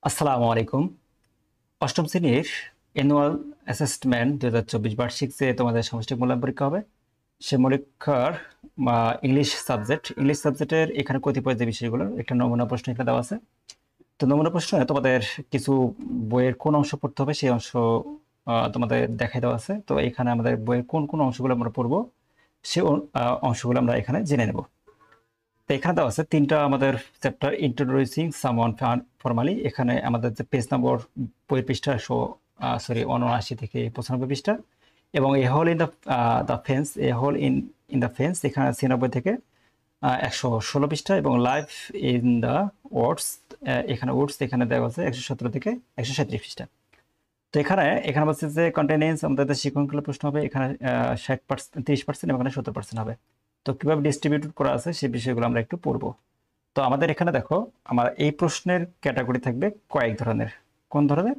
আসসালামু আলাইকুম। অষ্টম শ্রেণীর অ্যানুয়াল অ্যাসেসমেন্ট 2024 বার্ষিক যে তোমাদের সামষ্টিক মূল্যায়ন পরীক্ষা হবে, সে পরীক্ষার ইংলিশ সাবজেক্টের এখানে কতিপয় যে বিষয়গুলো একটা নমুনা প্রশ্ন এখানে দেওয়া আছে। তো নমুনা প্রশ্নে তোমাদের কিছু বইয়ের কোন অংশ পড়তে হবে সেই অংশ তোমাদের দেখাই দেওয়া আছে। তো এখানে আমাদের বইয়ের কোন কোন অংশগুলো আমরা পড়বো সে অংশগুলো আমরা এখানে জেনে নেব। তো এখানে দেওয়া আছে তিনটা আমাদের চ্যাপ্টার, ইন্ট্রোডিউসিং সামওয়ান ফর্মালি। এখানে আমাদের যে পেজ নম্বর বইয়ের পৃষ্ঠা 79 থেকে 95 পৃষ্ঠা, এবং a hole in the fence, the fence এখানে 96 থেকে 116 পৃষ্ঠা, এবং লাইফ ইন দ্য ওয়ার্ডস এখানে এখানে দেওয়া আছে 117 থেকে 137 পৃষ্ঠা। তো এখানে এখানে বলছে যে কন্টেনেন্স আমাদের শিক্ষণগুলো প্রশ্ন হবে এখানে 60%, 30% এবং এখানে 70% হবে। তো কিভাবে ডিস্ট্রিবিউট করা আছে সেই বিষয়গুলো আমরা একটু পড়বো। তো আমাদের এখানে দেখো, আমার এই প্রশ্নের ক্যাটাগরি থাকবে কয়েক ধরনের। কোন ধরনের?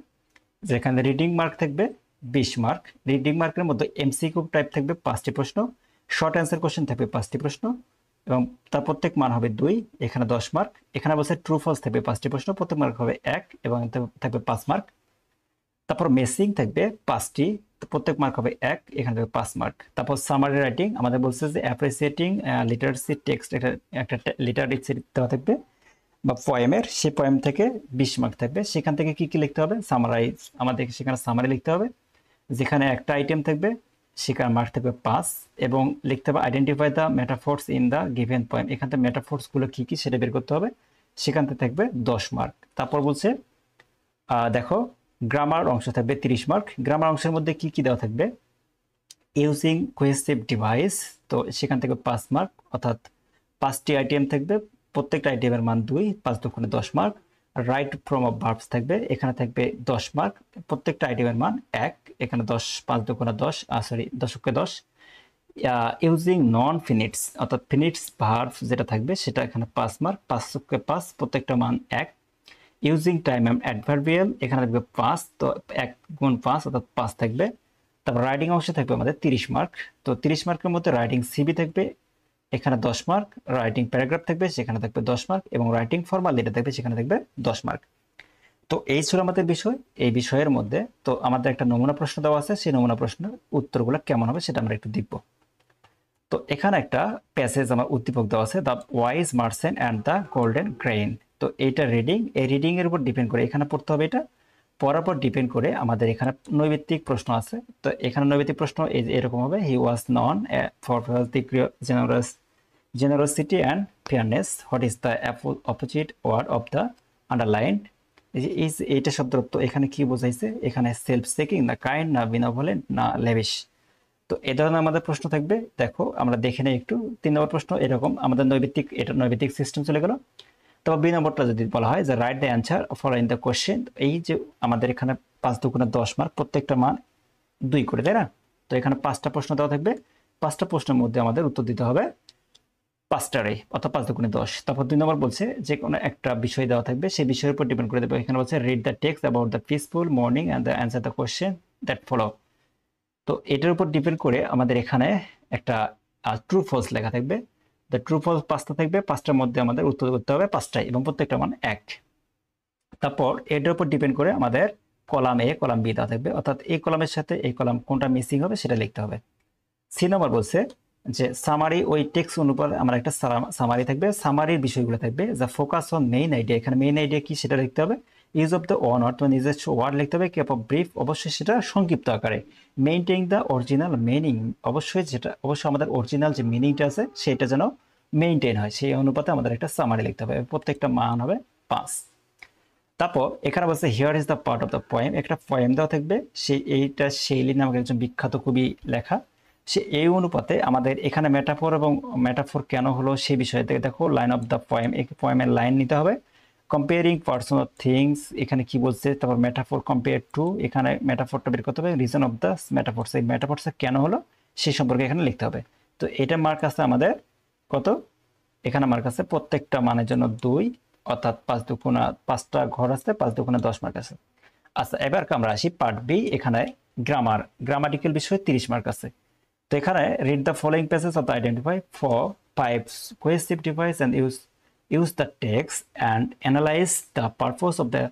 যেখানে রিডিং মার্ক থাকবে 20 মার্ক, রিডিং মার্কের মধ্যে এমসিকিউ টাইপ থাকবে 5টি প্রশ্ন, শর্ট অ্যান্সার কোশ্চেন থাকবে 5টি প্রশ্ন, এবং তার প্রত্যেক মান হবে 2, এখানে 10 মার্ক। এখানে বলছে ট্রু ফলস থাকবে 5টি প্রশ্ন, প্রত্যেক মার্ক হবে 1 এবং থাকবে 5 মার্ক। তারপর মেসিং থাকবে 5টি, প্রত্যেক মার্ক হবে 1, এখানে থাকবে 5 মার্ক। তারপর সামারি রাইটিং আমাদের বলছে যে অ্যাপ্রিসিয়েটিং লিটারেসি টেক্সট, একটা লিটারেসি দেওয়া থাকবে বা পোয়েমের, সেই পোয়েম থেকে 20 মার্ক থাকবে। সেখান থেকে কি কি লিখতে হবে? সামারাইজ, আমাদের সেখানে সামারি লিখতে হবে। যেখানে একটা আইটেম থাকবে সেখানে মার্ক থাকবে 5, এবং লিখতে হবে identify the metaphors in the given poem, এখান থেকে মেটাফোর্স গুলো কি কি সেটা বের করতে হবে, সেখান থেকে থাকবে 10 মার্ক। তারপর বলছে দেখো গ্রামার অংশ থাকবে 30 মার্ক। গ্রামার অংশের মধ্যে কি কি দেওয়া থাকবে? ইউজিং কোহেসিভ ডিভাইস, তো সেখান থেকে 5 মার্ক, অর্থাৎ 5টি আইটেম থাকবে, প্রত্যেকটা আইটেমের মান 2, 5 দুগুণে 10 mark. Right form of verbs থাকবে, এখানে থাকবে 10 মার্ক, প্রত্যেকটা আইটেমের মান 1, এখানে 10, 5 দুগুণে 10, 10কে 10। ইউজিং নন ফিনিটস, অর্থাৎ ফিনিটস ভার্ব যেটা থাকবে সেটা এখানে 5 মার্ক, 5কে 5, প্রত্যেকটা মান 1। ইউজিং টাইম এন্ড অ্যাডভার্বিয়াল, এখানে থাকবে 5, তো 1 গুণ 5 অর্থাৎ 5 থাকবে। তারপর রাইটিং অংশে থাকবে আমাদের 30 মার্ক। তো 30 মার্কের মধ্যে রাইটিং সিভি থাকবে, এখানে 10 মার্ক, রাইটিং প্যারাগ্রাফ থাকবে সেখানে থাকবে 10 মার্ক, এবং রাইটিং ফর্মাল যেটা থাকবে সেখানে থাকবে 10 মার্ক। তো এই ছিল আমাদের বিষয়। এই বিষয়ের মধ্যে তো আমাদের একটা নমুনা প্রশ্ন দেওয়া আছে, সেই নমুনা প্রশ্নের উত্তরগুলো কেমন হবে সেটা আমরা একটু দেখব। তো এখানে একটা প্যাসেজ আমার উদ্দীপক দেওয়া আছে, the wise merchant and the golden grain. তো এইটা রিডিং, এই রিডিং এর উপর ডিপেন্ড করে এখানে পড়তে হবে। এটা পড়ার পর ডিপেন্ড করে আমাদের এখানে নৈবেত্তিক প্রশ্ন আছে। তো এখানে নৈবেত্তিক প্রশ্ন এরকম হবে, he was known for the generosity and fairness. What is the opposite word of the underlined? এইটা শব্দের অর্থ এখানে কি বোঝাইছে? এখানে সেলফ সেকিং না কাইন্ড না বিনভোলেন্ট না লেভিশ। তো এ ধরনের আমাদের প্রশ্ন থাকবে। দেখো আমরা দেখে নেই একটু। 3 নম্বর প্রশ্ন এরকম আমাদের নৈবেত্তিক, এটা নৈবেত্তিক সিস্টেম চলে গেল। তবে 2 নম্বরটা যদি বলা হয় যে write the answer following the question, এই যে আমাদের এখানে 5 দুগুণে 10 মার্ক, প্রত্যেকটা মান 2 করে, তাই না? তো এখানে 5টা প্রশ্ন দেওয়া থাকবে, 5টা প্রশ্নের মধ্যে আমাদের উত্তর দিতে হবে 5টারই, অর্থাৎ 5 দুগুণে 10। তারপর 2 নম্বর বলছে যে কোনো একটা বিষয় দেওয়া থাকবে, সেই বিষয়ের উপর ডিপেন্ড করে দেবে। এখানে বলছে read the text about the peaceful morning and the answer the question that follow. তো এটার উপর ডিপেন্ড করে আমাদের এখানে একটা ট্রু ফলস লেখা থাকবে। দ্য ট্রু ফলস 5টা থাকবে, 5টার মধ্যে আমাদের উত্তর করতে হবে 5টাই, এবং প্রত্যেকটা মান 1। তারপর এটার উপর ডিপেন্ড করে আমাদের কলাম এ কলাম বি দেওয়া থাকবে, অর্থাৎ এই কলামের সাথে এই কলাম কোনটা মিসিং হবে সেটা লিখতে হবে। সি নম্বর বলছে যে সামারি, ওই টেক্সট অনুপাত আমার একটা সামারি থাকবে, সামারির বিষয়গুলো থাকবে যা ফোকাস অন মেইন আইডিয়া। এখানে মেইন আইডিয়া কি সেটা লিখতে হবে। Use of the one word, নিজস্ব ওয়ার্ড লিখতে হবে। কেপ অফ ব্রিফ, অবশ্যই সেটা সংক্ষিপ্ত আকারে। মেইনটেইন দ্য অরিজিনাল মিনিং, অবশ্যই আমাদের অরিজিনাল যে মিনিংটা আছে সেটা যেন মেইনটেইন হয়, সেই অনুপাতে আমাদের একটা সামারি লিখতে হবে। প্রত্যেকটা মান হবে 5। তারপর এখানে বলছে here is the part of the poem, একটা পোয়েম দেওয়া থাকবে, এইটা শেইলি নামক একজন বিখ্যাত কবি লেখা। সে এই অনুপাতে আমাদের এখানে মেটাফোর, এবং মেটাফোর কেন হলো সেই বিষয়ে দেখো লাইন অফ দ্য পোয়েম, এই পোয়েমের লাইন নিতে হবে। কম্পেয়ারিং পার্সন অফ থিংস, এখানে কি বলছে, তারপর মেটাফোর কম্পেয়ার টু, এখানে মেটাফোরটা বের করতে হবে। রিজন অফ দ্য মেটাফোর্স, এই মেটাফোর্সটা কেন হলো সেই সম্পর্কে এখানে লিখতে হবে। তো এটা মার্ক আছে আমাদের কত? এখানে মার্ক আছে প্রত্যেকটা মানের জন্য 2, অর্থাৎ 5 দুগুণা 5টা ঘর আছে, 5 দুগুণা 10 মার্ক আছে। আচ্ছা, এবার আমরা আসি পার্ট বি। এখানে গ্রামাটিক্যাল বিষয়ে 30 মার্ক আছে। তো এখানে read the following passage of the identify for pipes cohesive device and use the text and analyse the purpose of the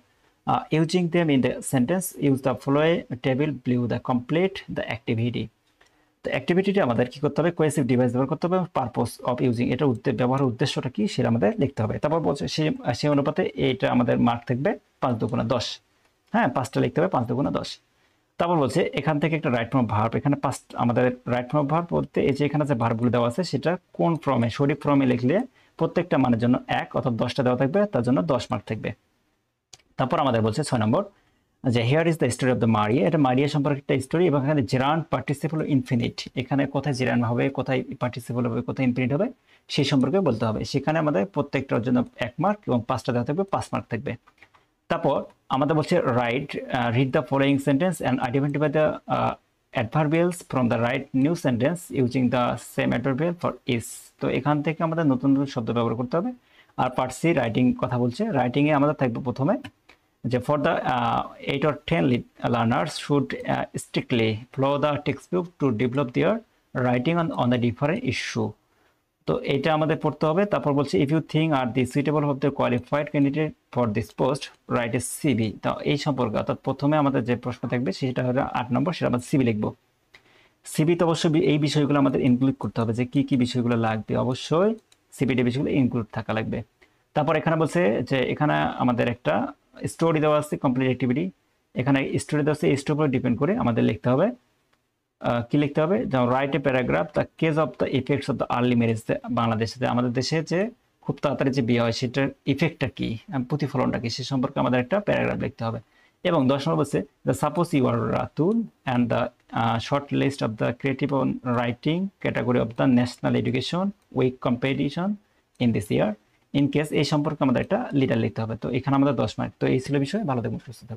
Using them in the sentence, use the following table below the complete the activity. তো অ্যাক্টিভিটিটা আমাদের কি করতে হবে, cohesive device ব্যবহার করতে হবে, purpose of using এটা ব্যবহারের উদ্দেশ্যটা কি সেটা আমাদের লিখতে হবে। তারপর বলছে সেই অনুপাতে এটা আমাদের মার্ক থাকবে 5 দুগুণা 10। হ্যাঁ, 5টা লিখতে হবে, 5 দুগুণা 10। তারপর বলছে এখান থেকে একটা রাইট ফর্ম ভার্ব, এখানে আমাদের রাইট ফর্ম ভার্ব বলতে এই যে এখানে যে ভার্বগুলো দেওয়া আছে সেটা কোন ফর্মে, সঠিক ফর্মে লিখলে প্রত্যেকটা মানের জন্য 1 অর্থাৎ 10টা দেওয়া থাকবে, তার জন্য 10 মার্ক থাকবে। তারপর আমাদের বলছে 6 নম্বর যে here is the story of the মারিয়া, এটা মারিয়া সম্পর্কে একটা স্টোরি, এবং এখানে জেরান্ড পার্টিসিপল ইনফিনিট, এখানে কোথায় জেরান্ড হবে, কোথায় পার্টিসিপল হবে, কোথায় ইনফিনিট হবে সেই সম্পর্কে বলতে হবে। সেখানে আমাদের প্রত্যেকটার জন্য 1 মার্ক এবং 5টা দেওয়া থাকবে, 5 মার্ক থাকবে। তারপর আমাদের বলছে read the following sentence and identify the adverbials from the write new sentence using the same adverbial for each. তো এখান থেকে আমাদের নতুন নতুন শব্দ ব্যবহার করতে হবে। আর পার্ট সি রাইটিং কথা বলছে, রাইটিংয়ে আমাদের থাকবে প্রথমে যে for the 8 or 10 learners should strictly follow the text book to develop their writing on the different issue. তো এটা আমাদের পড়তে হবে। তারপর বলছে if you think are the suitable of the qualified candidate for this post write a CV. তো এই সম্পর্কে অর্থাৎ প্রথমে আমাদের যে প্রশ্ন থাকবে সেটা হলো 8 নম্বর, সেটা আমরা সিভি লিখবো। সিভিতে অবশ্যই এই বিষয়গুলো আমাদের ইনক্লুড করতে হবে, যে কি কি বিষয়গুলো লাগবে, অবশ্যই সিভিতে বিষয়গুলো ইনক্লুড থাকা লাগবে। তারপর এখানে বলছে যে এখানে আমাদের একটা স্টোরি দেওয়া আছে, কমপ্লিট অ্যাক্টিভিটি। এখানে স্টোরি দেওয়া আছে, এই স্টোরির উপর ডিপেন্ড করে আমাদের লিখতে হবে, কি লিখতে হবে, যেমন write a paragraph the cage of the effects of the early marriage. বাংলাদেশে আমাদের দেশে যে খুব তাড়াতাড়ি যে বিয়ে হয় সেটার ইফেক্টটা কি, প্রতিফলনটা কি, সে সম্পর্কে আমাদের একটা প্যারাগ্রাফ লিখতে হবে। এবং 10 নম্বর বলছে the suppose you are Ratul and the short list of the creative on writing category of the national education week competition in this year in case, এই সম্পর্কে আমাদের একটা লিটার লিখতে হবে। তো এখানে আমাদের 10 মার্ক। তো এই ছিল বিষয়, ভালো থাকবেন, সুস্থ থাকবেন।